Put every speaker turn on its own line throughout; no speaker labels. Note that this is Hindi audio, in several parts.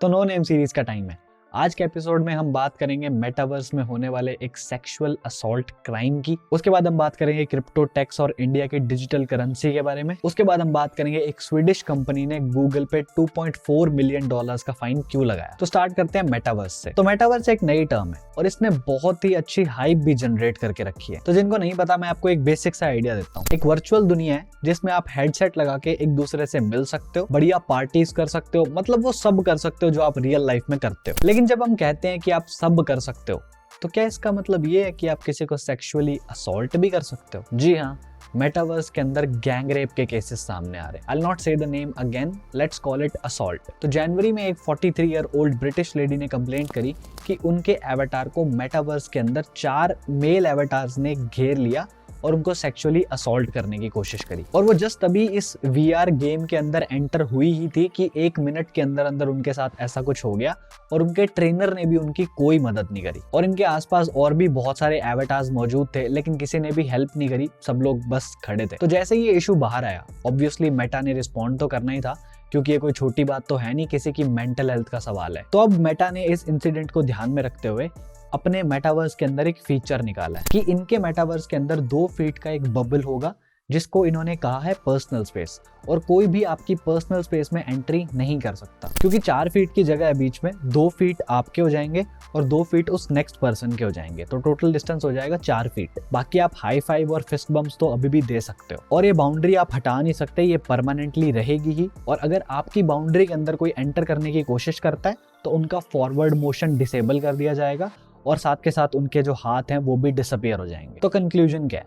तो नो नेम सीरीज का टाइम है। आज के एपिसोड में हम बात करेंगे मेटावर्स में होने वाले एक सेक्सुअल असॉल्ट क्राइम की। उसके बाद हम बात करेंगे क्रिप्टो टैक्स और इंडिया की डिजिटल करेंसी के बारे में। उसके बाद हम बात करेंगे एक स्वीडिश कंपनी ने गूगल पे $2.4 मिलियन का फाइन क्यों लगाया। तो स्टार्ट करते हैं मेटावर्स से। तो मेटावर्स एक नई टर्म है और इसने बहुत ही अच्छी हाइप भी जनरेट करके रखी है। तो जिनको नहीं पता, मैं आपको एक बेसिक सा आइडिया देता हूँ। एक वर्चुअल दुनिया है जिसमें आप हेडसेट लगा के एक दूसरे से मिल सकते हो, बढ़िया पार्टीज कर सकते हो, मतलब वो सब कर सकते हो जो आप रियल लाइफ में करते हो। लेकिन जब हम कहते हैं कि आप सब कर सकते हो, तो क्या इसका मतलब ये है कि आप किसी को सेक्सुअली असॉल्ट भी कर सकते हो? जी हाँ, मेटावर्स के अंदर गैंग रेप के केसेस सामने आ रहे हैं। I'll not say the name again, let's call it assault। तो जनवरी में एक 43 ईयर ओल्ड ब्रिटिश लेडी ने कंप्लेंट करी कि उनके एवाटार को मेटावर्स के अंदर 4 मेल एवाटार्स ने घेर लिया और उनको सेक्सुअली असॉल्ट करने की कोशिश करी। और वो जस्ट तभी इस वीआर गेम के अंदर एंटर हुई ही थी कि 1 मिनट के अंदर अंदर उनके साथ ऐसा कुछ हो गया और उनके ट्रेनर ने भी उनकी कोई मदद नहीं करी। और इनके आसपास और भी बहुत सारे एवाटार्स मौजूद थे, लेकिन किसी ने भी हेल्प नहीं करी, सब लोग बस खड़े थे। तो जैसे ये इशू बाहर आया, ऑब्वियसली मेटा ने रिस्पॉन्ड तो करना ही था, क्योंकि ये कोई छोटी बात तो है नहीं, किसी की मेंटल हेल्थ का सवाल है। तो अब मेटा ने इस इंसिडेंट को ध्यान में रखते हुए अपने मेटावर्स के अंदर एक फीचर निकाला है कि इनके मेटावर्स के अंदर 2 फीट का एक बबल होगा जिसको इन्होंने कहा है पर्सनल स्पेस, और कोई भी आपकी पर्सनल स्पेस में एंट्री नहीं कर सकता, क्योंकि 4 फीट की जगह है बीच में, 2 फीट आपके हो जाएंगे और 2 फीट उस नेक्स्ट पर्सन के हो जाएंगे, तो टोटल डिस्टेंस हो जाएगा 4 फीट। बाकी आप हाई फाइव और फिस्ट बम्प्स तो अभी भी दे सकते हो, और ये बाउंड्री आप हटा नहीं सकते, ये परमानेंटली रहेगी ही। और अगर आपकी बाउंड्री के अंदर कोई एंटर करने की कोशिश करता है तो उनका फॉरवर्ड मोशन डिसेबल कर दिया जाएगा और साथ के साथ उनके जो हाथ हैं वो भी डिसअपियर हो जाएंगे। तो कंक्लूजन क्या है?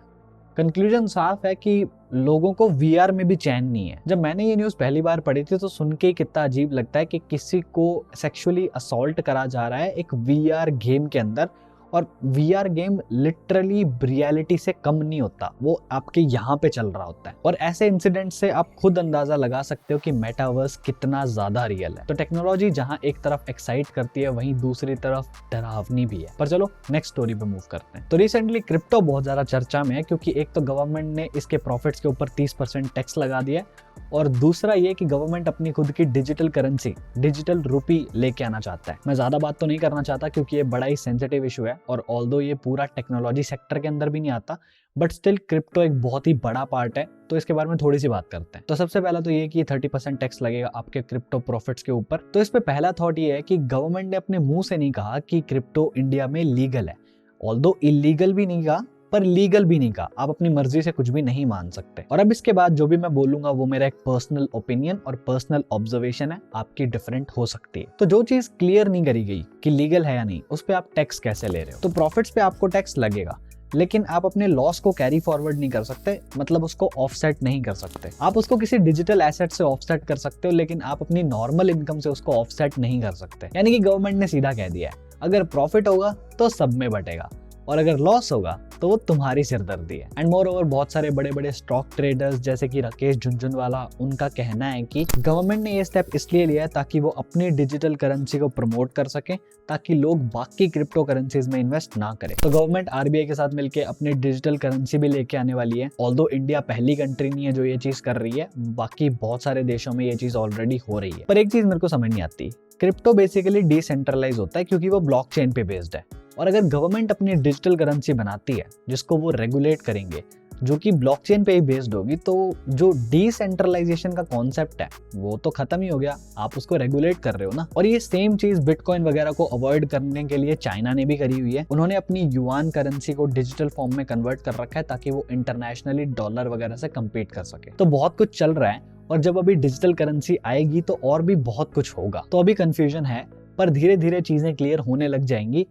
कंक्लूजन साफ है कि लोगों को वीआर में भी चैन नहीं है। जब मैंने ये न्यूज़ पहली बार पढ़ी थी तो सुन के कितना अजीब लगता है कि किसी को सेक्सुअली असॉल्ट करा जा रहा है एक वीआर गेम के अंदर, और वीआर गेम लिटरली रियलिटी से कम नहीं होता, वो आपके यहाँ पे चल रहा होता है। और ऐसे इंसिडेंट से आप खुद अंदाजा लगा सकते हो कि मेटावर्स कितना ज्यादा रियल है। तो टेक्नोलॉजी जहाँ एक तरफ एक्साइट करती है, वहीं दूसरी तरफ डरावनी भी है। पर चलो नेक्स्ट स्टोरी पे मूव करते हैं। तो रिसेंटली क्रिप्टो बहुत ज्यादा चर्चा में है, क्योंकि एक तो गवर्नमेंट ने इसके प्रॉफिट्स के ऊपर 30% टैक्स लगा दिया है, और दूसरा ये कि गवर्नमेंट अपनी खुद की डिजिटल करेंसी, डिजिटल रूपी लेके आना चाहता है। मैं ज्यादा बात तो नहीं करना चाहता क्योंकि ये बड़ा ही सेंसिटिव इशू है, और ऑल्दो ये पूरा टेक्नोलॉजी सेक्टर के अंदर भी नहीं आता, बट स्टिल क्रिप्टो एक बहुत ही बड़ा पार्ट है, तो इसके बारे में थोड़ी सी बात करते हैं। तो सबसे पहला तो ये कि 30% टैक्स लगेगा आपके क्रिप्टो प्रॉफिट्स के ऊपर। तो इस पे पहला थॉट ये है कि गवर्नमेंट ने अपने मुंह से नहीं कहा कि क्रिप्टो इंडिया में लीगल है, ऑल्दो इलीगल भी नहीं कहा पर लीगल भी नहीं कहा। आप अपनी मर्जी से कुछ भी नहीं मान सकते। और अब इसके बाद जो भी मैं बोलूंगा वो मेरा एक पर्सनल ओपिनियन और पर्सनल ऑब्जर्वेशन है, आपकी डिफरेंट हो सकती है। तो जो चीज क्लियर नहीं करी गई कि लीगल है या नहीं, उस पे आप टैक्स कैसे ले रहे हो? तो प्रॉफिट्स पे आपको टैक्स लगेगा, लेकिन आप अपने लॉस को कैरी फॉरवर्ड नहीं कर सकते, मतलब उसको ऑफसेट नहीं कर सकते। आप उसको किसी डिजिटल एसेट से ऑफसेट कर सकते हो, लेकिन आप अपनी नॉर्मल इनकम से उसको ऑफसेट नहीं कर सकते। यानी कि गवर्नमेंट ने सीधा कह दिया है, अगर प्रॉफिट होगा तो सब में बटेगा, और अगर लॉस होगा तो वो तुम्हारी सिरदर्दी है। एंड मोर ओवर बहुत सारे बड़े बड़े स्टॉक ट्रेडर्स जैसे कि राकेश झुनझुनवाला, उनका कहना है कि गवर्नमेंट ने ये स्टेप इसलिए लिया है ताकि वो अपनी डिजिटल करेंसी को प्रमोट कर सके, ताकि लोग बाकी क्रिप्टो करेंसीज में इन्वेस्ट ना करें। तो गवर्नमेंट आरबीआई के साथ मिलकर अपनी डिजिटल करेंसी भी लेके आने वाली है। ऑल्दो इंडिया पहली कंट्री नहीं है जो ये चीज कर रही है, बाकी बहुत सारे देशों में ये चीज ऑलरेडी हो रही है। पर एक चीज मेरे को समझ नहीं आती, क्रिप्टो बेसिकली डिसेंट्रलाइज होता है क्योंकि वो ब्लॉकचेन पे बेस्ड है, और अगर गवर्नमेंट अपनी डिजिटल करेंसी बनाती है जिसको वो रेगुलेट करेंगे, जो कि ब्लॉकचेन पे ही बेस्ड होगी, तो जो डिसेंट्रलाइजेशन का कॉन्सेप्ट है वो तो खत्म ही हो गया, आप उसको रेगुलेट कर रहे हो ना। और ये सेम चीज बिटकॉइन वगैरह को अवॉइड करने के लिए चाइना ने भी करी हुई है। उन्होंने अपनी युआन करेंसी को डिजिटल फॉर्म में कन्वर्ट कर रखा है ताकि वो इंटरनेशनली डॉलर वगैरह से कम्पीट कर सके। तो बहुत कुछ चल रहा है, और जब अभी डिजिटल करेंसी आएगी तो और भी बहुत कुछ होगा। तो अभी कंफ्यूजन है, पर धीरे धीरे चीजें क्लियर होने लग जाएंगी,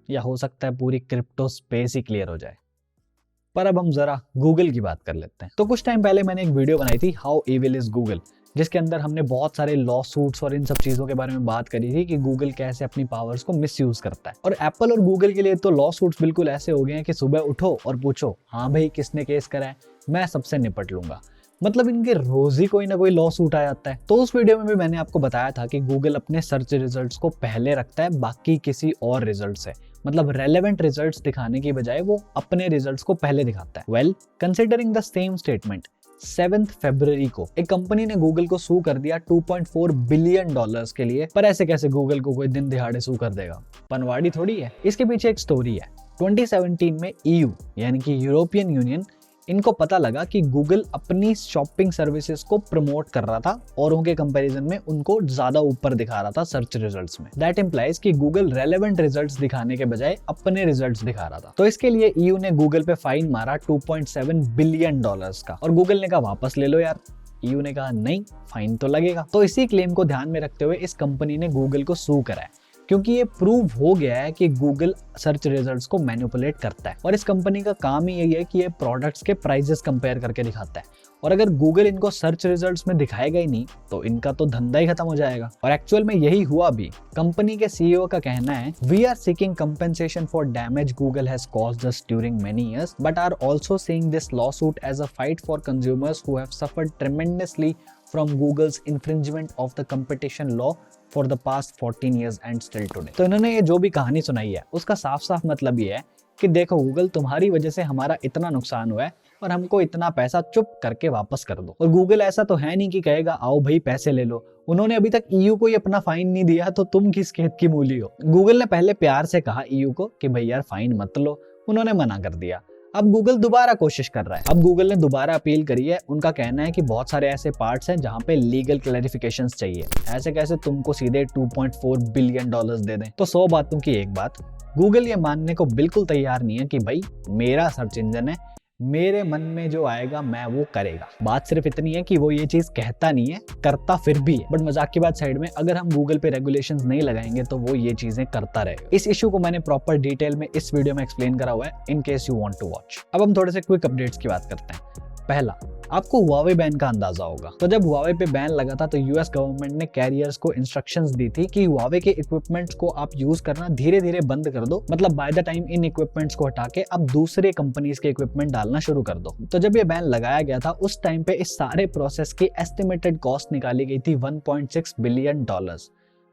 या हो सकता है पूरी क्रिप्टो स्पेस ही क्लियर हो जाए। पर अब हम जरा गूगल की बात कर लेते हैं। तो कुछ टाइम पहले मैंने एक वीडियो बनाई थी, हाउ एविल इज गूगल, जिसके अंदर हमने बहुत सारे लॉ सूट्स और इन सब चीजों के बारे में बात करी थी कि गूगल कैसे अपनी पावर्स को मिसयूज करता है। और एप्पल और गूगल के लिए तो लॉ सूट्स बिल्कुल ऐसे हो गए हैं कि सुबह उठो और पूछो, हाँ भाई किसने केस करा है, मैं सबसे निपट लूंगा। मतलब इनके रोज ही कोई ना कोई लॉ सूट आ जाता है। तो उस वीडियो में भी मैंने आपको बताया था कि गूगल अपने सर्च रिजल्ट्स को पहले रखता है बाकी किसी और रिजल्ट से, मतलब रेलेवेंट रिजल्ट्स दिखाने की बजाय वो अपने रिजल्ट्स को पहले दिखाता है। Well, considering the same statement, 7 फरवरी को एक कंपनी ने गूगल को सू कर दिया 2.4 बिलियन डॉलर्स के लिए। पर ऐसे कैसे गूगल को कोई दिन दिहाड़े सू कर देगा, पनवाड़ी थोड़ी है। इसके पीछे एक स्टोरी है। 2017 में EU यानी कि यूरोपियन यूनियन, इनको पता लगा कि गूगल अपनी शॉपिंग सर्विसेज को प्रमोट कर रहा था और उनके कंपैरिजन में उनको ज्यादा ऊपर दिखा रहा था सर्च रिजल्ट्स में। दैट इंप्लाइज कि गूगल रेलेवेंट रिजल्ट्स दिखाने के बजाय अपने रिजल्ट्स दिखा रहा था। तो इसके लिए EU ने गूगल पे फाइन मारा 2.7 बिलियन डॉलर्स का, और गूगल ने कहा वापस ले लो यार। EU ने कहा नहीं, फाइन तो लगेगा। तो इसी क्लेम को ध्यान में रखते हुए इस कंपनी ने गूगल को सू करा है, क्योंकि ये प्रूव हो गया है कि गूगल सर्च रिजल्ट्स को मैनिपुलेट करता है। और इस कंपनी का काम ही यही है कि ये प्रोडक्ट्स के प्राइसेस कंपेयर करके दिखाता है, और अगर गूगल इनको सर्च रिजल्ट्स में दिखाएगा ही नहीं तो इनका तो धंधा ही खत्म हो जाएगा। और एक्चुअल में यही हुआ भी। कंपनी के CEO का कहना है, we are seeking compensation for damage Google has caused us during many years, but are also seeing this lawsuit as a fight for consumers who have suffered tremendously from Google's infringement of the competition law for the past 14 years and still today। तो इन्होंने ये जो भी कहानी सुनाई है उसका साफ साफ मतलब ये है कि देखो गूगल, तुम्हारी वजह से हमारा इतना नुकसान हुआ है और हमको इतना पैसा चुप करके वापस कर दो। और गूगल ऐसा तो है नहीं कि कहेगा आओ भाई पैसे ले लो। उन्होंने अभी तक EU को ही अपना फाइन नहीं दिया, तो तुम किस खेत की मूली हो। गूगल ने पहले प्यार से कहा EU को कि भाई यार फाइन मत लो, उन्होंने मना कर दिया। अब गूगल दोबारा कोशिश कर रहा है। अब गूगल ने दोबारा अपील करी है। उनका कहना है कि बहुत सारे ऐसे पार्ट्स हैं जहां पे लीगल क्लैरिफिकेशंस चाहिए। ऐसे कैसे तुमको सीधे 2.4 बिलियन डॉलर्स दे दें। तो 100 बातों की एक बात, गूगल ये मानने को बिल्कुल तैयार नहीं है कि भाई मेरा सर्च इंजन है, मेरे मन में जो आएगा मैं वो करेगा। बात सिर्फ इतनी है कि वो ये चीज कहता नहीं है, करता फिर भी है। बट मजाक की बात साइड में, अगर हम गूगल पे रेगुलेशंस नहीं लगाएंगे तो वो ये चीजें करता रहेगा। इस इशू को मैंने प्रॉपर डिटेल में इस वीडियो में एक्सप्लेन करा हुआ है, in case you want to watch. अब हम थोड़े से क्विक अपडेट्स की बात करते हैं। पहला, आपको हुआवे बैन का अंदाजा होगा। तो जब हुआवे पे बैन लगा था तो US गवर्नमेंट ने कैरियर्स को इंस्ट्रक्शंस दी थी कि हुआवे के इक्विपमेंट्स को आप यूज करना धीरे धीरे बंद कर दो। मतलब by the time in equipments को हटा के अब दूसरे कंपनीज के इक्विपमेंट डालना शुरू कर दो। तो जब ये बैन लगाया गया था उस टाइम पे इस सारे प्रोसेस की एस्टिमेटेड कॉस्ट निकाली गई थी 1.6 बिलियन डॉलर्स।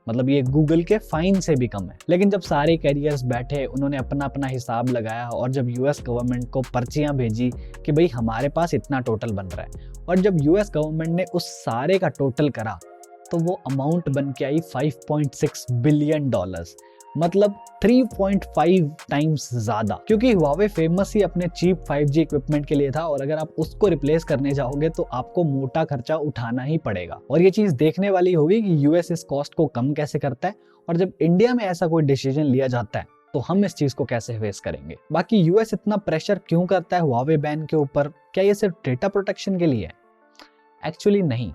मतलब ये गूगल के फाइन से भी कम है। लेकिन जब सारे कैरियर्स बैठे, उन्होंने अपना अपना हिसाब लगाया, और जब US गवर्नमेंट को पर्चियां भेजी कि भाई हमारे पास इतना टोटल बन रहा है, और जब US गवर्नमेंट ने उस सारे का टोटल करा तो वो अमाउंट बन के आई 5.6 बिलियन डॉलर्स। मतलब 3.5 टाइम्स ज्यादा। क्योंकि हुआवे फेमस ही अपने चीप 5G इक्विपमेंट के लिए था, और अगर आप उसको रिप्लेस करने जाओगे तो आपको मोटा खर्चा उठाना ही पड़ेगा। और ये चीज देखने वाली होगी कि US इस कॉस्ट को कम कैसे करता है, और जब इंडिया में ऐसा कोई डिसीजन लिया जाता है तो हम इस चीज को कैसे फेस करेंगे। बाकी US इतना प्रेशर क्यों करता है हुआवे बैन के ऊपर? क्या ये सिर्फ डेटा प्रोटेक्शन के लिए है? एक्चुअली नहीं।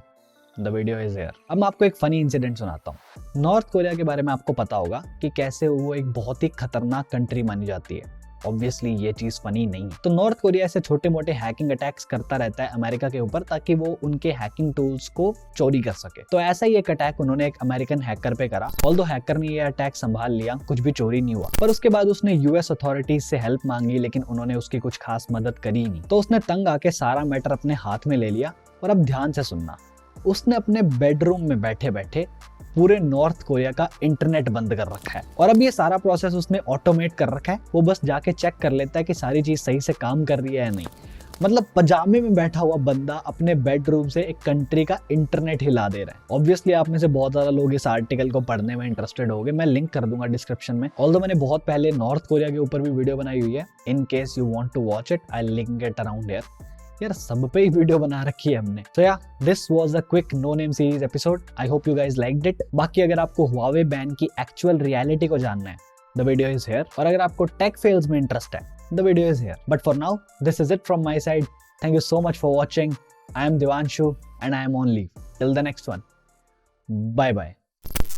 The video is here. अब मैं आपको एक फनी इंसिडेंट सुनाता हूँ। नॉर्थ कोरिया के बारे में आपको पता होगा कि कैसे वो एक बहुत ही खतरनाक कंट्री मानी जाती है। ऑब्वियसली ये चीज फनी नहीं है। तो नॉर्थ कोरिया ऐसे छोटे मोटे हैकिंग अटैक्स करता रहता है अमेरिका के ऊपर, ताकि वो उनके हैकिंग टूल्स को चोरी कर सके। तो ऐसा ही एक अटैक उन्होंने एक अमेरिकन हैकर पे करा। ऑल्दो हैकर ने ये अटैक संभाल लिया, कुछ भी चोरी नहीं हुआ। पर उसके बाद उसने US अथॉरिटीज से हेल्प मांगी, लेकिन उन्होंने उसकी कुछ खास मदद करी नहीं। तो उसने तंग आके सारा मैटर अपने हाथ में ले लिया। और अब ध्यान से सुनना, उसने अपने बेडरूम में बैठे बैठे पूरे नॉर्थ कोरिया का इंटरनेट बंद कर रखा है। और अब ये सारा प्रोसेस उसने ऑटोमेट कर रखा है। वो बस जाके चेक कर लेता है कि सारी चीज सही से काम कर रही है या नहीं। मतलब पजामे में बैठा हुआ बंदा अपने बेडरूम से एक कंट्री का इंटरनेट हिला दे रहा है। ऑब्वियसली आप में से बहुत ज्यादा लोग इस आर्टिकल को पढ़ने में इंटरेस्टेड होंगे। मैं लिंक कर दूंगा डिस्क्रिप्शन में। ऑल्दो मैंने बहुत पहले नॉर्थ कोरिया के ऊपर भी वीडियो बनाई हुई है। In case you want to watch it, I link it around here. यार सब पे ही वीडियो बना रखी है हमने। तो yeah this was a quick no name series episode. I hope you guys liked it. बाकी अगर आपको हुआवे बैन की एक्चुअल रियलिटी को जानना है, द वीडियो इज हियर। और अगर आपको टेक फेल्स में इंटरेस्ट है, the video is here. But for now this is it from my side. Thank you so much for watching. I am Devanshu and I am on leave. Till the next one. Bye bye.